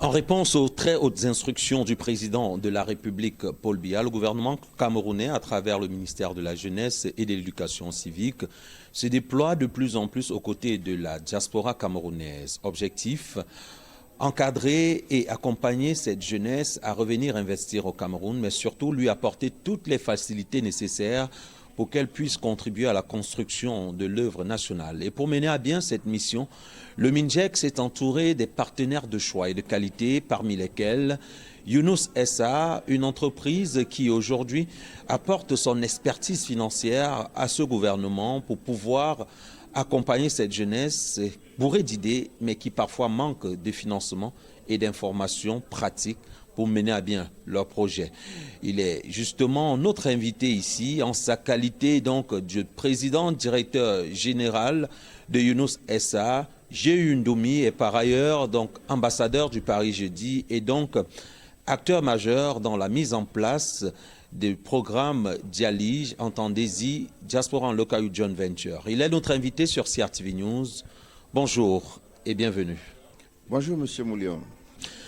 En réponse aux très hautes instructions du président de la République, Paul Biya, le gouvernement camerounais, à travers le ministère de la Jeunesse et de l'Éducation civique, se déploie de plus en plus aux côtés de la diaspora camerounaise. Objectif, encadrer et accompagner cette jeunesse à revenir investir au Cameroun, mais surtout lui apporter toutes les facilités nécessaires pour qu'elle puisse contribuer à la construction de l'œuvre nationale. Et pour mener à bien cette mission, le MINJEC s'est entouré des partenaires de choix et de qualité, parmi lesquels Younous SA, une entreprise qui aujourd'hui apporte son expertise financière à ce gouvernement pour pouvoir accompagner cette jeunesse bourrée d'idées, mais qui parfois manque de financement et d'informations pratiques pour mener à bien leur projet. Il est justement notre invité ici en sa qualité donc de président directeur général de Younous SA. J'ai Ndoumi est par ailleurs donc ambassadeur du Paris Jeudi et donc acteur majeur dans la mise en place des programmes Dialige, entendez-y, Diaspora en Local Joint Venture. Il est notre invité sur CRTV News. Bonjour et bienvenue. Bonjour Monsieur Moulion.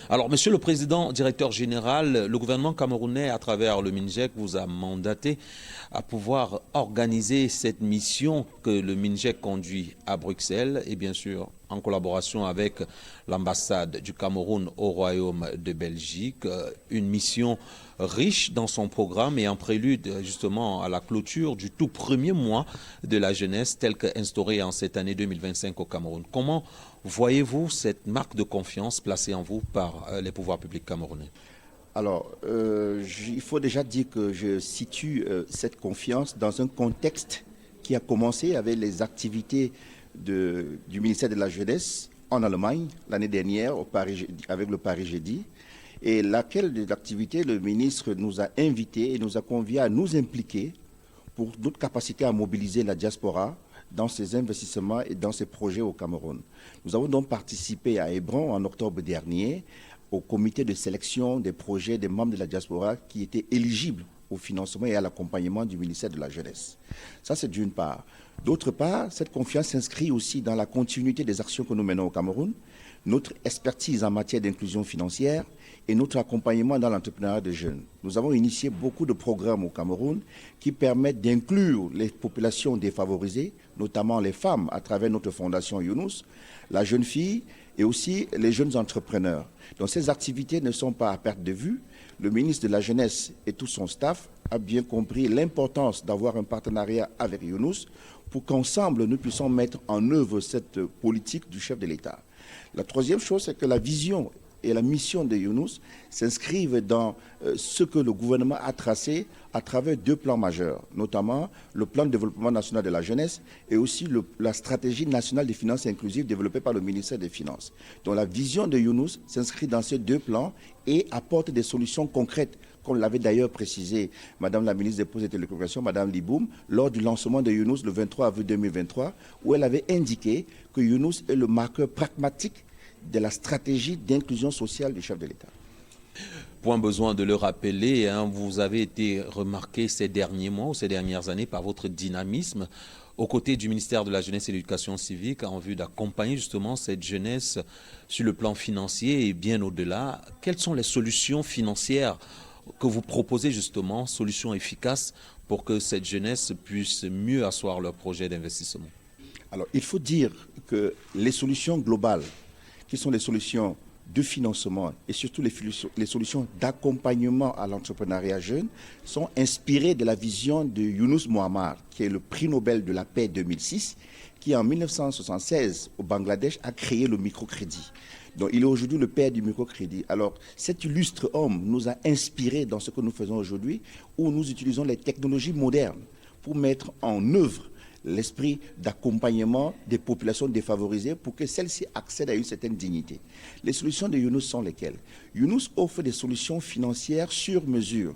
Alors, Monsieur le Président, Directeur Général, le gouvernement camerounais, à travers le MINJEC, vous a mandaté à pouvoir organiser cette mission que le MINJEC conduit à Bruxelles et bien sûr en collaboration avec l'ambassade du Cameroun au Royaume de Belgique. Une mission riche dans son programme et en prélude justement à la clôture du tout premier mois de la jeunesse tel qu'instauré en cette année 2025 au Cameroun. Comment voyez-vous cette marque de confiance placée en vous par les pouvoirs publics camerounais? Alors, il faut déjà dire que je situe cette confiance dans un contexte qui a commencé avec les activités du ministère de la Jeunesse en Allemagne l'année dernière avec le Paris Jeudi, et laquelle de l'activité le ministre nous a invités et nous a conviés à nous impliquer pour notre capacité à mobiliser la diaspora dans ses investissements et dans ses projets au Cameroun. Nous avons donc participé à Hébron en octobre dernier au comité de sélection des projets des membres de la diaspora qui étaient éligibles au financement et à l'accompagnement du ministère de la Jeunesse. Ça, c'est d'une part. D'autre part, cette confiance s'inscrit aussi dans la continuité des actions que nous menons au Cameroun, notre expertise en matière d'inclusion financière et notre accompagnement dans l'entrepreneuriat des jeunes. Nous avons initié beaucoup de programmes au Cameroun qui permettent d'inclure les populations défavorisées, notamment les femmes, à travers notre fondation Younous, la jeune fille et aussi les jeunes entrepreneurs. Donc ces activités ne sont pas à perte de vue. Le ministre de la Jeunesse et tout son staff a bien compris l'importance d'avoir un partenariat avec Younous pour qu'ensemble nous puissions mettre en œuvre cette politique du chef de l'État. La troisième chose, c'est que la vision et la mission de Younous s'inscrivent dans ce que le gouvernement a tracé à travers deux plans majeurs, notamment le plan de développement national de la jeunesse et aussi la stratégie nationale des finances inclusives développée par le ministère des Finances. Donc la vision de Younous s'inscrit dans ces deux plans et apporte des solutions concrètes, comme l'avait d'ailleurs précisé Madame la ministre des Postes et Télécommunications, Madame Liboum, lors du lancement de Younous le 23 avril 2023, où elle avait indiqué que Younous est le marqueur pragmatique de la stratégie d'inclusion sociale du chef de l'État. Point besoin de le rappeler, vous avez été remarqué ces derniers mois ou ces dernières années par votre dynamisme aux côtés du ministère de la Jeunesse et de l'Éducation civique en vue d'accompagner justement cette jeunesse sur le plan financier et bien au-delà. Quelles sont les solutions financières que vous proposez justement, solutions efficaces pour que cette jeunesse puisse mieux asseoir leur projet d'investissement? Alors, il faut dire que les solutions globales, qui sont les solutions de financement et surtout les solutions d'accompagnement à l'entrepreneuriat jeune, sont inspirées de la vision de Younous Mohammad, qui est le prix Nobel de la paix 2006, qui en 1976 au Bangladesh a créé le microcrédit. Donc il est aujourd'hui le père du microcrédit. Alors cet illustre homme nous a inspirés dans ce que nous faisons aujourd'hui, où nous utilisons les technologies modernes pour mettre en œuvre l'esprit d'accompagnement des populations défavorisées pour que celles-ci accèdent à une certaine dignité. Les solutions de Younous sont lesquelles? Younous offre des solutions financières sur mesure.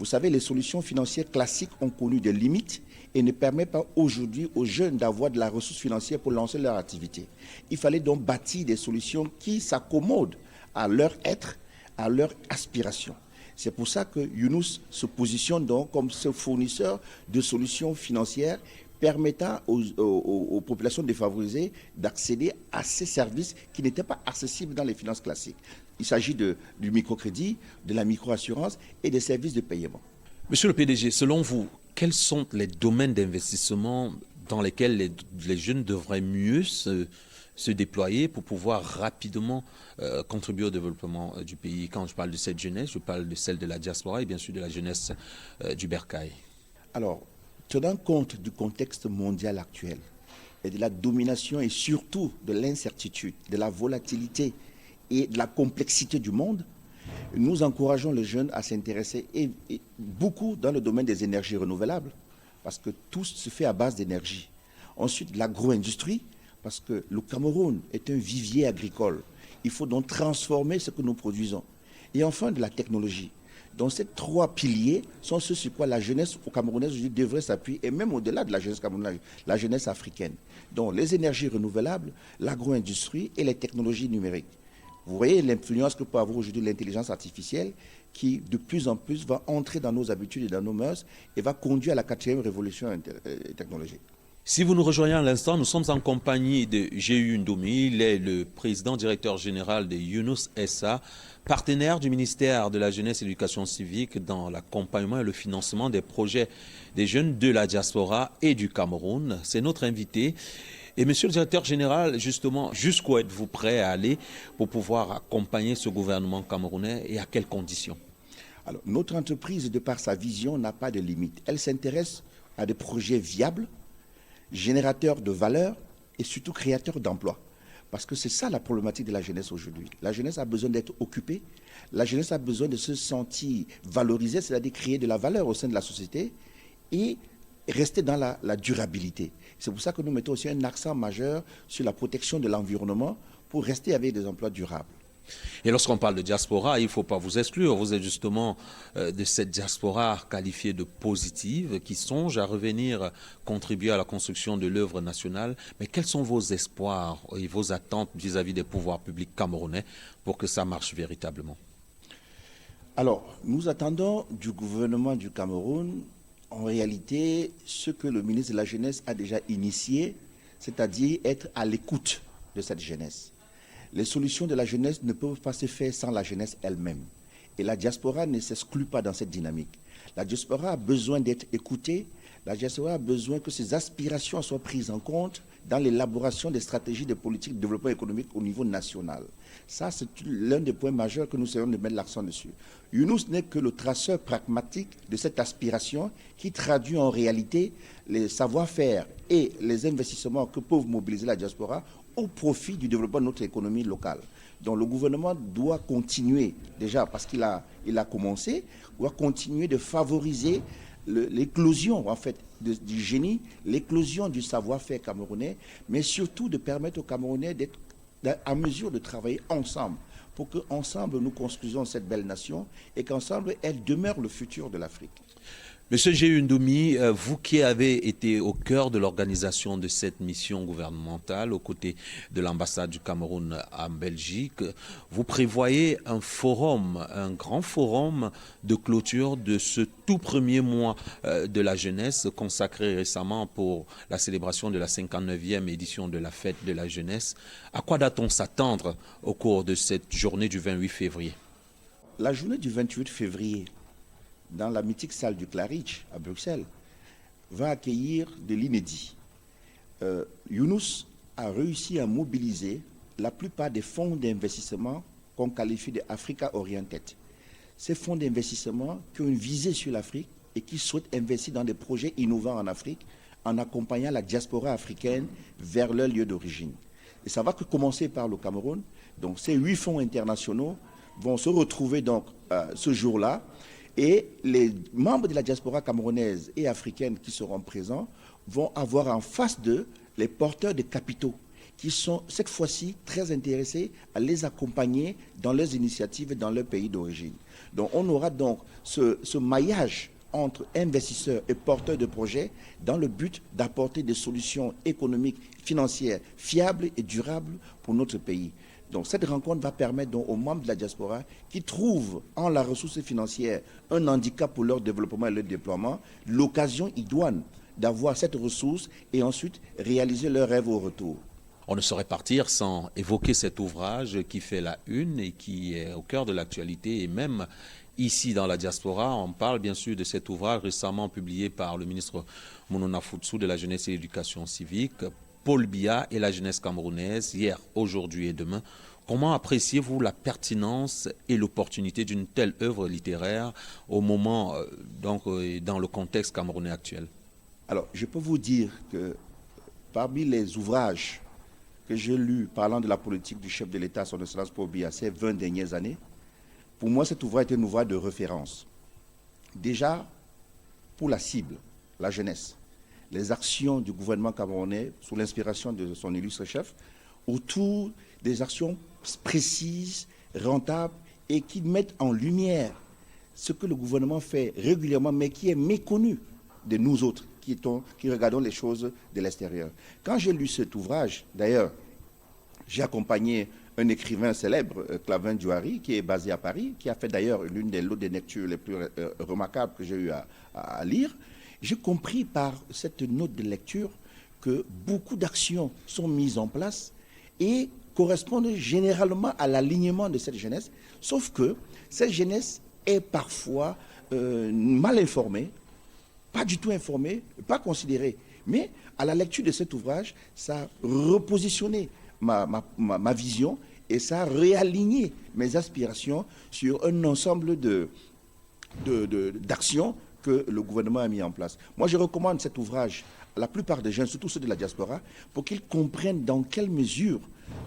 Vous savez, les solutions financières classiques ont connu des limites et ne permettent pas aujourd'hui aux jeunes d'avoir de la ressource financière pour lancer leur activité. Il fallait donc bâtir des solutions qui s'accommodent à leur être, à leur aspiration. C'est pour ça que Younous se positionne donc comme ce fournisseur de solutions financières permettant aux populations défavorisées d'accéder à ces services qui n'étaient pas accessibles dans les finances classiques. Il s'agit du microcrédit, de la microassurance et des services de paiement. Monsieur le PDG, selon vous, quels sont les domaines d'investissement dans lesquels les jeunes devraient mieux se déployer pour pouvoir rapidement contribuer au développement du pays? Quand je parle de cette jeunesse, je parle de celle de la diaspora et bien sûr de la jeunesse du bercail. Alors, tenant compte du contexte mondial actuel et de la domination et surtout de l'incertitude, de la volatilité et de la complexité du monde, nous encourageons les jeunes à s'intéresser et beaucoup dans le domaine des énergies renouvelables, parce que tout se fait à base d'énergie. Ensuite, l'agro-industrie, parce que le Cameroun est un vivier agricole. Il faut donc transformer ce que nous produisons. Et enfin, de la technologie. Donc ces trois piliers sont ceux sur quoi la jeunesse camerounaise devrait s'appuyer, et même au-delà de la jeunesse camerounaise, la jeunesse africaine. Donc les énergies renouvelables, l'agro-industrie et les technologies numériques. Vous voyez l'influence que peut avoir aujourd'hui l'intelligence artificielle qui, de plus en plus, va entrer dans nos habitudes et dans nos mœurs et va conduire à la 4e révolution technologique. Si vous nous rejoignez à l'instant, nous sommes en compagnie de Jéhu Ndoumi. Il est le président directeur général de Yunus SA, partenaire du ministère de la Jeunesse et de l'Éducation civique dans l'accompagnement et le financement des projets des jeunes de la diaspora et du Cameroun. C'est notre invité. Et monsieur le directeur général, justement, jusqu'où êtes-vous prêt à aller pour pouvoir accompagner ce gouvernement camerounais et à quelles conditions? Alors, notre entreprise, de par sa vision, n'a pas de limite. Elle s'intéresse à des projets viables, générateurs de valeur et surtout créateurs d'emplois. Parce que c'est ça la problématique de la jeunesse aujourd'hui. La jeunesse a besoin d'être occupée, la jeunesse a besoin de se sentir valorisée, c'est-à-dire créer de la valeur au sein de la société et rester dans la durabilité. C'est pour ça que nous mettons aussi un accent majeur sur la protection de l'environnement pour rester avec des emplois durables. Et lorsqu'on parle de diaspora, il ne faut pas vous exclure. Vous êtes justement de cette diaspora qualifiée de positive qui songe à revenir contribuer à la construction de l'œuvre nationale. Mais quels sont vos espoirs et vos attentes vis-à-vis des pouvoirs publics camerounais pour que ça marche véritablement? Alors, nous attendons du gouvernement du Cameroun, en réalité, ce que le ministre de la Jeunesse a déjà initié, c'est-à-dire être à l'écoute de cette jeunesse. Les solutions de la jeunesse ne peuvent pas se faire sans la jeunesse elle-même. Et la diaspora ne s'exclut pas dans cette dynamique. La diaspora a besoin d'être écoutée, la diaspora a besoin que ses aspirations soient prises en compte dans l'élaboration des stratégies de politique de développement économique au niveau national. Ça, c'est l'un des points majeurs que nous essayons de mettre l'accent dessus. Yunus n'est que le traceur pragmatique de cette aspiration qui traduit en réalité les savoir-faire et les investissements que peuvent mobiliser la diaspora au profit du développement de notre économie locale. Donc le gouvernement doit continuer, déjà parce qu'il a commencé, doit continuer de favoriser l'éclosion en fait du génie, l'éclosion du savoir-faire camerounais, mais surtout de permettre aux Camerounais d'être à mesure de travailler ensemble pour qu'ensemble nous construisons cette belle nation et qu'ensemble elle demeure le futur de l'Afrique. Monsieur Jéhu Ndoumi, vous qui avez été au cœur de l'organisation de cette mission gouvernementale aux côtés de l'ambassade du Cameroun en Belgique, vous prévoyez un forum, un grand forum de clôture de ce tout premier mois de la jeunesse consacré récemment pour la célébration de la 59e édition de la fête de la jeunesse. À quoi doit-on s'attendre au cours de cette journée du 28 février? La journée du 28 février, dans la mythique salle du Claridge à Bruxelles, va accueillir de l'inédit. Yunus a réussi à mobiliser la plupart des fonds d'investissement qu'on qualifie de Africa Oriented. Ces fonds d'investissement qui ont une visée sur l'Afrique et qui souhaitent investir dans des projets innovants en Afrique en accompagnant la diaspora africaine vers leur lieu d'origine. Et ça va commencer par le Cameroun. Donc ces 8 fonds internationaux vont se retrouver donc ce jour-là. Et les membres de la diaspora camerounaise et africaine qui seront présents vont avoir en face d'eux les porteurs de capitaux qui sont cette fois-ci très intéressés à les accompagner dans leurs initiatives et dans leur pays d'origine. Donc on aura donc ce maillage entre investisseurs et porteurs de projets dans le but d'apporter des solutions économiques, financières, fiables et durables pour notre pays. Donc cette rencontre va permettre donc aux membres de la diaspora qui trouvent en la ressource financière un handicap pour leur développement et leur déploiement, l'occasion idoine d'avoir cette ressource et ensuite réaliser leur rêve au retour. On ne saurait partir sans évoquer cet ouvrage qui fait la une et qui est au cœur de l'actualité. Et même ici dans la diaspora, on parle bien sûr de cet ouvrage récemment publié par le ministre Monona Futsu de la Jeunesse et l'Éducation civique, Paul Biya et la jeunesse camerounaise, hier, aujourd'hui et demain. Comment appréciez-vous la pertinence et l'opportunité d'une telle œuvre littéraire au moment, dans le contexte camerounais actuel? Alors, je peux vous dire que parmi les ouvrages que j'ai lus parlant de la politique du chef de l'État, son Excellence Paul Biya, ces 20 dernières années, pour moi, cet ouvrage est un ouvrage de référence. Déjà, pour la cible, la jeunesse, les actions du gouvernement camerounais, sous l'inspiration de son illustre chef, autour des actions précises, rentables et qui mettent en lumière ce que le gouvernement fait régulièrement, mais qui est méconnu de nous autres, qui regardons les choses de l'extérieur. Quand j'ai lu cet ouvrage, d'ailleurs, j'ai accompagné un écrivain célèbre, Clavin Diouari, qui est basé à Paris, qui a fait d'ailleurs l'une des lectures les plus remarquables que j'ai eu à lire. J'ai compris par cette note de lecture que beaucoup d'actions sont mises en place et correspondent généralement à l'alignement de cette jeunesse, sauf que cette jeunesse est parfois mal informée, pas du tout informée, pas considérée. Mais à la lecture de cet ouvrage, ça a repositionné ma vision et ça a réaligné mes aspirations sur un ensemble d'actions que le gouvernement a mis en place. Moi, je recommande cet ouvrage à la plupart des jeunes, surtout ceux de la diaspora, pour qu'ils comprennent dans quelle mesure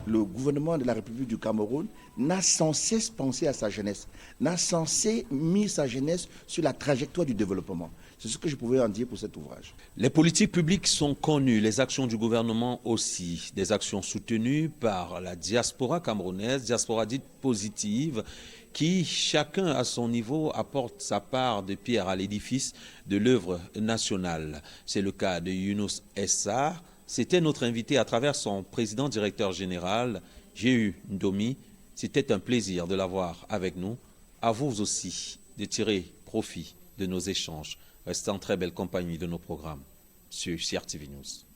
le gouvernement de la République du Cameroun n'a sans cesse pensé à sa jeunesse, n'a sans cesse mis sa jeunesse sur la trajectoire du développement. C'est ce que je pouvais en dire pour cet ouvrage. Les politiques publiques sont connues, les actions du gouvernement aussi, des actions soutenues par la diaspora camerounaise, diaspora dite positive, qui, chacun à son niveau, apporte sa part de pierre à l'édifice de l'œuvre nationale. C'est le cas de Younous Essa. C'était notre invité à travers son président directeur général, Jéhu Ndomi. C'était un plaisir de l'avoir avec nous. À vous aussi de tirer profit de nos échanges. Restez en très belle compagnie de nos programmes sur CRTV News.